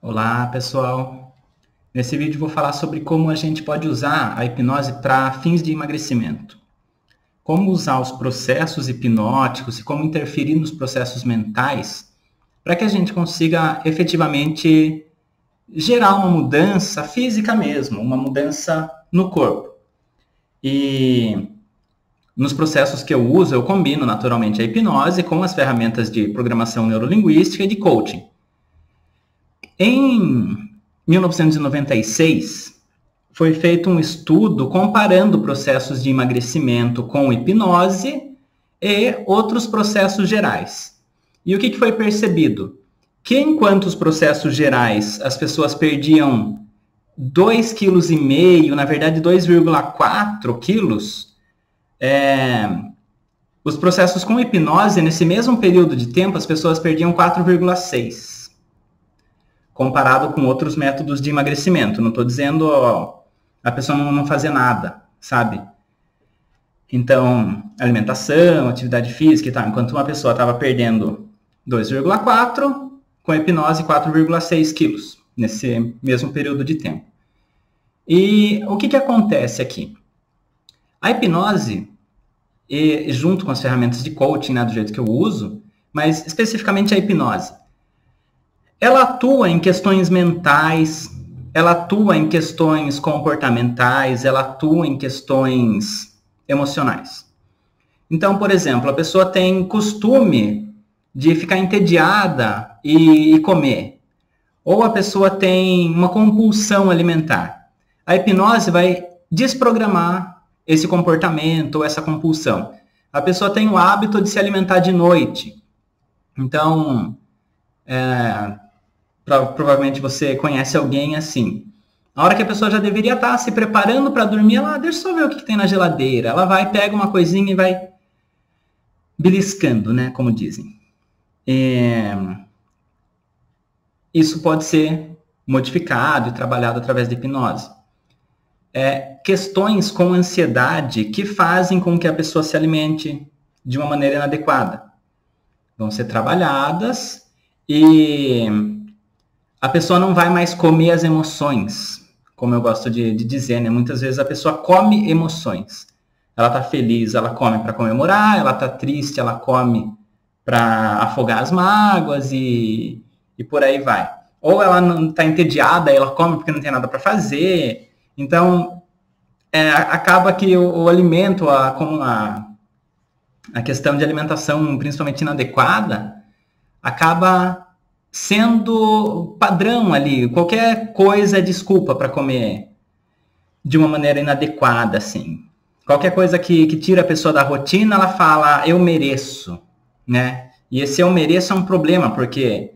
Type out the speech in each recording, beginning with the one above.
Olá, pessoal. Nesse vídeo vou falar sobre como a gente pode usar a hipnose para fins de emagrecimento. Como usar os processos hipnóticos e como interferir nos processos mentais para que a gente consiga efetivamente gerar uma mudança física mesmo, uma mudança no corpo. E nos processos que eu uso, eu combino naturalmente a hipnose com as ferramentas de programação neurolinguística e de coaching. Em 1996, foi feito um estudo comparando processos de emagrecimento com hipnose e outros processos gerais. E o que foi percebido? Que enquanto os processos gerais as pessoas perdiam 2,5 kg, na verdade 2,4 quilos, os processos com hipnose, nesse mesmo período de tempo, as pessoas perdiam 4,6 comparado com outros métodos de emagrecimento. Não estou dizendo a pessoa não fazer nada, sabe? Então, alimentação, atividade física e tal. Enquanto uma pessoa estava perdendo 2,4, com a hipnose 4,6 quilos, nesse mesmo período de tempo. E o que acontece aqui? A hipnose, junto com as ferramentas de coaching, né, do jeito que eu uso, mas especificamente a hipnose, ela atua em questões mentais, ela atua em questões comportamentais, ela atua em questões emocionais. Então, por exemplo, a pessoa tem costume de ficar entediada e comer. Ou a pessoa tem uma compulsão alimentar. A hipnose vai desprogramar esse comportamento ou essa compulsão. A pessoa tem o hábito de se alimentar de noite. Então, provavelmente você conhece alguém assim. A hora que a pessoa já deveria estar se preparando para dormir, ela deixa eu só ver o que tem na geladeira. Ela vai, pega uma coisinha e vai beliscando, né, como dizem. Isso pode ser modificado e trabalhado através da hipnose. Questões com ansiedade que fazem com que a pessoa se alimente de uma maneira inadequada vão ser trabalhadas e a pessoa não vai mais comer as emoções, como eu gosto de dizer, né? Muitas vezes a pessoa come emoções. Ela está feliz, ela come para comemorar, ela está triste, ela come para afogar as mágoas e por aí vai. Ou ela não está entediada, ela come porque não tem nada para fazer. Então, acaba que o alimento, como a questão de alimentação principalmente inadequada, acaba sendo padrão ali. Qualquer coisa é desculpa para comer de uma maneira inadequada, assim. Qualquer coisa que tira a pessoa da rotina, ela fala, eu mereço, né? E esse eu mereço é um problema, porque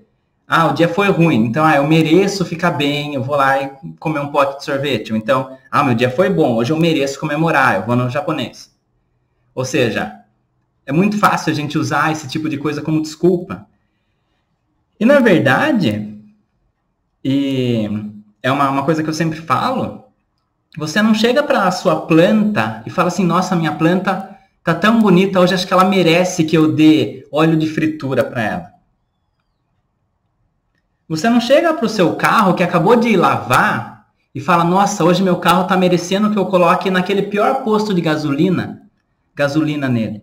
o dia foi ruim, então eu mereço ficar bem, eu vou lá e comer um pote de sorvete. Ou então, meu dia foi bom, hoje eu mereço comemorar, eu vou no japonês. Ou seja, é muito fácil a gente usar esse tipo de coisa como desculpa. E, na verdade, é uma coisa que eu sempre falo, você não chega para a sua planta e fala assim, nossa, minha planta tá tão bonita, hoje acho que ela merece que eu dê óleo de fritura para ela. Você não chega para o seu carro que acabou de lavar e fala, nossa, hoje meu carro tá merecendo que eu coloque naquele pior posto de gasolina nele,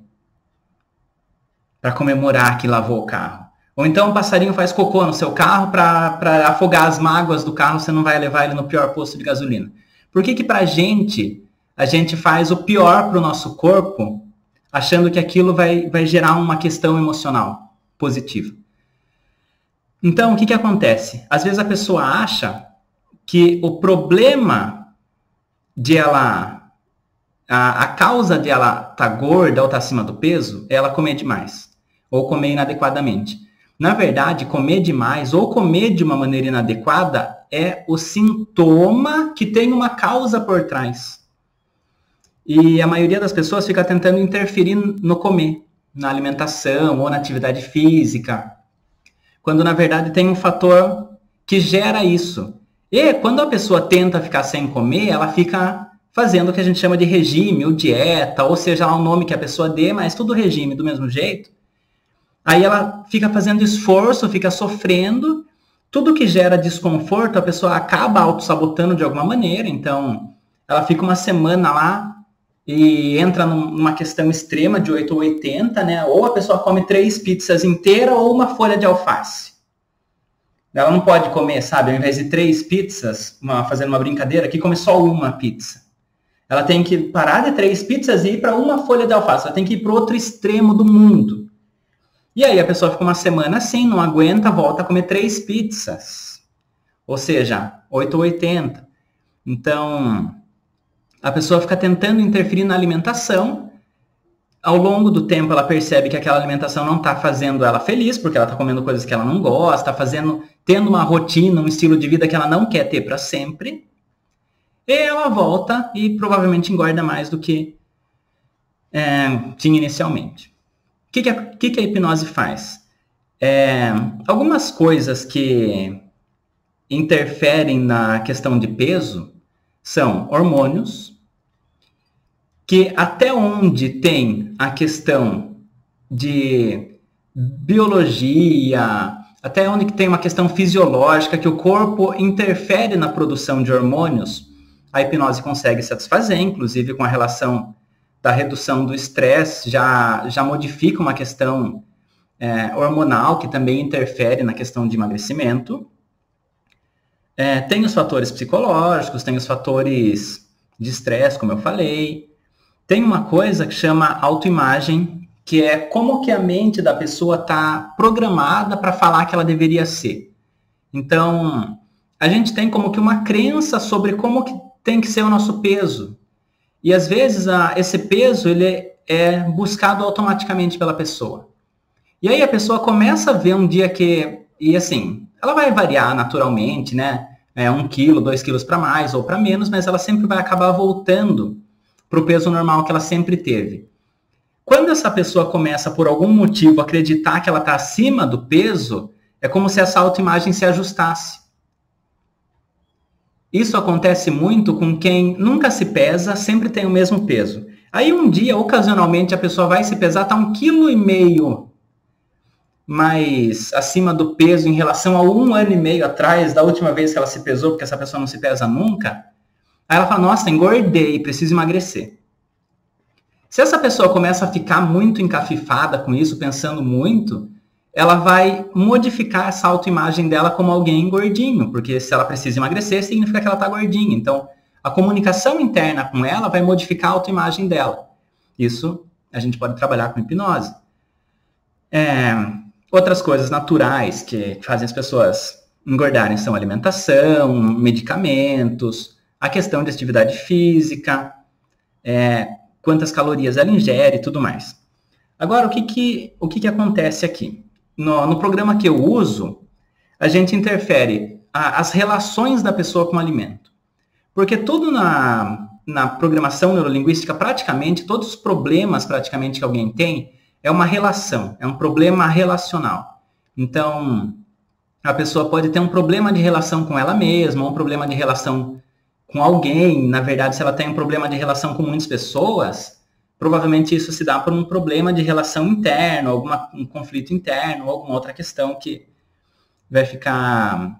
para comemorar que lavou o carro. Ou então um passarinho faz cocô no seu carro para afogar as mágoas do carro, você não vai levar ele no pior posto de gasolina. Por que pra gente, a gente faz o pior para o nosso corpo, achando que aquilo vai gerar uma questão emocional positiva? Então, o que acontece? Às vezes a pessoa acha que o problema de ela, a causa de ela estar gorda ou estar acima do peso, é ela comer demais, ou comer inadequadamente. Na verdade, comer demais ou comer de uma maneira inadequada é o sintoma que tem uma causa por trás. E a maioria das pessoas fica tentando interferir no comer, na alimentação ou na atividade física, quando na verdade tem um fator que gera isso. E quando a pessoa tenta ficar sem comer, ela fica fazendo o que a gente chama de regime ou dieta, ou seja lá o nome que a pessoa dê, mas tudo regime do mesmo jeito. Aí ela fica fazendo esforço, fica sofrendo, Tudo que gera desconforto, a pessoa acaba auto-sabotando de alguma maneira, então ela fica uma semana lá e entra numa questão extrema de 8 ou 80, né? Ou a pessoa come 3 pizzas inteiras ou uma folha de alface. Ela não pode comer, sabe, ao invés de 3 pizzas, fazendo uma brincadeira, aqui come só uma pizza. Ela tem que parar de 3 pizzas e ir para uma folha de alface. Ela tem que ir para o outro extremo do mundo. E aí a pessoa fica uma semana assim, não aguenta, volta a comer 3 pizzas. Ou seja, 8 ou 80. Então, a pessoa fica tentando interferir na alimentação. Ao longo do tempo, ela percebe que aquela alimentação não está fazendo ela feliz, porque ela está comendo coisas que ela não gosta, tendo uma rotina, um estilo de vida que ela não quer ter para sempre. E ela volta e provavelmente engorda mais do que tinha inicialmente. O que a hipnose faz? Algumas coisas que interferem na questão de peso são hormônios, que até onde tem a questão de biologia, até onde que tem uma questão fisiológica, que o corpo interfere na produção de hormônios, a hipnose consegue satisfazer, inclusive com a relação da redução do estresse, já modifica uma questão hormonal, que também interfere na questão de emagrecimento. Tem os fatores psicológicos, tem os fatores de estresse, como eu falei. Tem uma coisa que chama autoimagem, que é como que a mente da pessoa está programada para falar que ela deveria ser. Então, a gente tem como que uma crença sobre como que tem que ser o nosso peso. E às vezes esse peso ele é buscado automaticamente pela pessoa. E aí a pessoa começa a ver um dia que... E assim, ela vai variar naturalmente, né? 1 quilo, 2 quilos para mais ou para menos, mas ela sempre vai acabar voltando para o peso normal que ela sempre teve. Quando essa pessoa começa, por algum motivo, a acreditar que ela está acima do peso, é como se essa autoimagem se ajustasse. Isso acontece muito com quem nunca se pesa, sempre tem o mesmo peso. Aí um dia, ocasionalmente, a pessoa vai se pesar, está 1,5 kg mais acima do peso em relação a 1 ano e meio atrás, da última vez que ela se pesou, porque essa pessoa não se pesa nunca. Aí ela fala, nossa, engordei, preciso emagrecer. Se essa pessoa começa a ficar muito encafifada com isso, pensando muito, ela vai modificar essa autoimagem dela como alguém gordinho, porque se ela precisa emagrecer, significa que ela está gordinha. Então, a comunicação interna com ela vai modificar a autoimagem dela. Isso a gente pode trabalhar com hipnose. Outras coisas naturais que fazem as pessoas engordarem são alimentação, medicamentos, a questão de atividade física, quantas calorias ela ingere e tudo mais. Agora, o que acontece aqui? No programa que eu uso, a gente interfere as relações da pessoa com o alimento. Porque tudo na programação neurolinguística, praticamente, todos os problemas praticamente que alguém tem, é uma relação, é um problema relacional. Então, a pessoa pode ter um problema de relação com ela mesma, um problema de relação com alguém. Na verdade, se ela tem um problema de relação com muitas pessoas, provavelmente isso se dá por um problema de relação interno, um conflito interno, ou alguma outra questão que vai ficar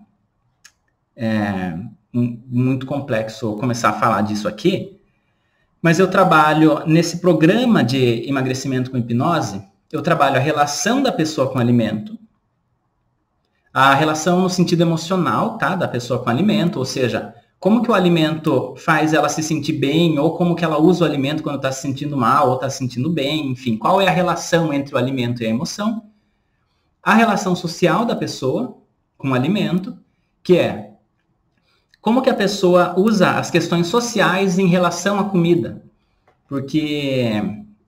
muito complexo começar a falar disso aqui. Mas eu trabalho nesse programa de emagrecimento com hipnose, eu trabalho a relação da pessoa com o alimento, a relação no sentido emocional, tá, da pessoa com o alimento, ou seja, como que o alimento faz ela se sentir bem, ou como que ela usa o alimento quando está se sentindo mal, ou está se sentindo bem, enfim, qual é a relação entre o alimento e a emoção. A relação social da pessoa com o alimento, que é como que a pessoa usa as questões sociais em relação à comida. Porque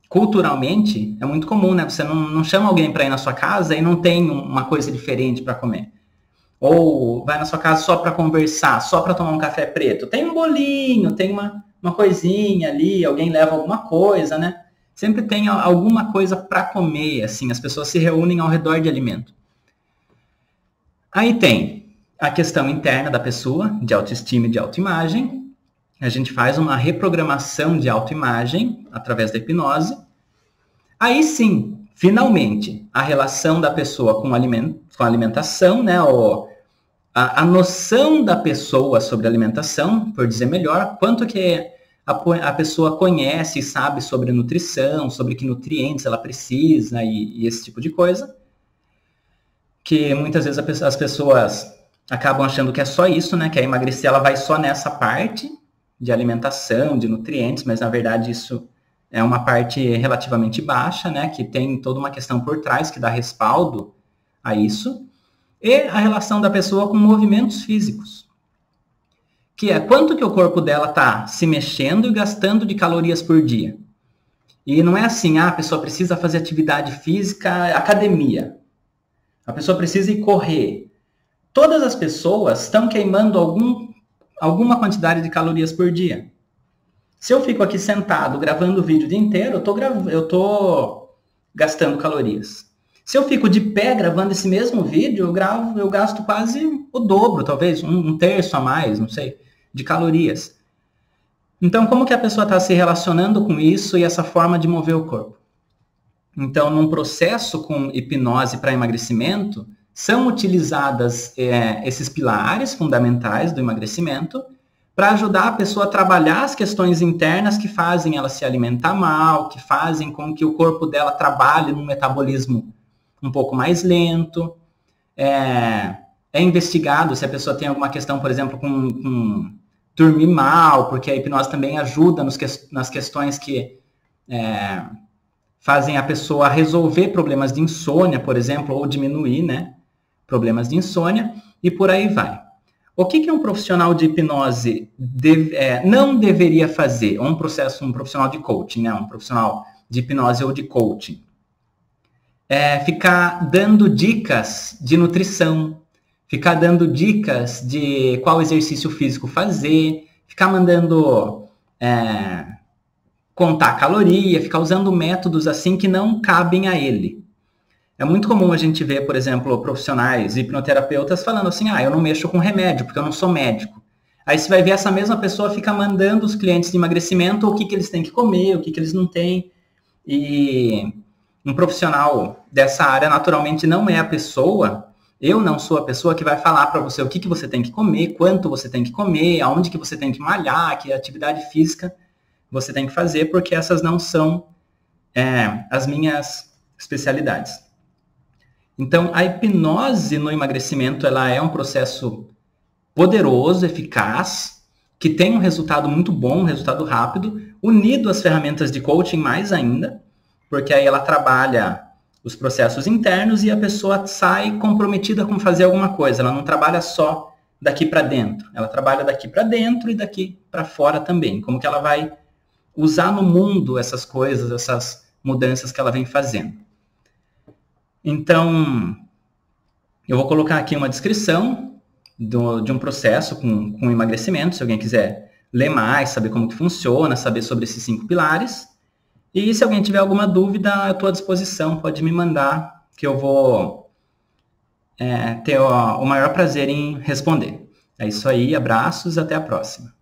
culturalmente é muito comum, né? Você não chama alguém para ir na sua casa e não tem uma coisa diferente para comer. Ou vai na sua casa só para conversar, só para tomar um café preto. Tem um bolinho, tem uma coisinha ali, alguém leva alguma coisa, né? Sempre tem alguma coisa para comer, assim, as pessoas se reúnem ao redor de alimento. Aí tem a questão interna da pessoa, de autoestima e de autoimagem. A gente faz uma reprogramação de autoimagem através da hipnose. Aí sim, finalmente, a relação da pessoa com a alimentação, né? a noção da pessoa sobre alimentação, por dizer melhor, quanto que a pessoa conhece e sabe sobre nutrição, sobre que nutrientes ela precisa e esse tipo de coisa, que muitas vezes as pessoas acabam achando que é só isso, né? Que a emagrecer ela vai só nessa parte de alimentação, de nutrientes, mas na verdade isso é uma parte relativamente baixa, né? Que tem toda uma questão por trás que dá respaldo a isso. E a relação da pessoa com movimentos físicos, que é quanto que o corpo dela está se mexendo e gastando de calorias por dia. E não é assim, a pessoa precisa fazer atividade física, academia. A pessoa precisa ir correr. Todas as pessoas estão queimando alguma quantidade de calorias por dia. Se eu fico aqui sentado gravando o vídeo o dia inteiro, eu tô gastando calorias. Se eu fico de pé gravando esse mesmo vídeo, eu gasto quase o dobro, talvez, um terço a mais, não sei, de calorias. Então, como que a pessoa está se relacionando com isso e essa forma de mover o corpo? Então, num processo com hipnose para emagrecimento, são utilizadas esses pilares fundamentais do emagrecimento para ajudar a pessoa a trabalhar as questões internas que fazem ela se alimentar mal, que fazem com que o corpo dela trabalhe num metabolismo um pouco mais lento. É investigado se a pessoa tem alguma questão, por exemplo, com dormir mal, porque a hipnose também ajuda nas questões que fazem a pessoa resolver problemas de insônia, por exemplo, ou diminuir, né, problemas de insônia, e por aí vai. O que um profissional de hipnose não deveria fazer? Um profissional de coaching, né, um profissional de hipnose ou de coaching. Ficar dando dicas de nutrição, ficar dando dicas de qual exercício físico fazer, ficar mandando contar caloria, ficar usando métodos assim que não cabem a ele. É muito comum a gente ver, por exemplo, profissionais hipnoterapeutas falando assim, eu não mexo com remédio, porque eu não sou médico. Aí você vai ver essa mesma pessoa fica mandando os clientes de emagrecimento o que eles têm que comer, o que eles não têm. E um profissional dessa área, naturalmente, não é a pessoa, eu não sou a pessoa que vai falar para você o que você tem que comer, quanto você tem que comer, aonde que você tem que malhar, que atividade física você tem que fazer, porque essas não são as minhas especialidades. Então, a hipnose no emagrecimento, ela é um processo poderoso, eficaz, que tem um resultado muito bom, um resultado rápido, unido às ferramentas de coaching mais ainda, porque aí ela trabalha os processos internos e a pessoa sai comprometida com fazer alguma coisa. Ela não trabalha só daqui para dentro, ela trabalha daqui para dentro e daqui para fora também. Como que ela vai usar no mundo essas coisas, essas mudanças que ela vem fazendo. Então, eu vou colocar aqui uma descrição de um processo com emagrecimento, se alguém quiser ler mais, saber como que funciona, saber sobre esses 5 pilares. E se alguém tiver alguma dúvida, eu estou à disposição, pode me mandar, que eu vou ter o maior prazer em responder. É isso aí, abraços, até a próxima.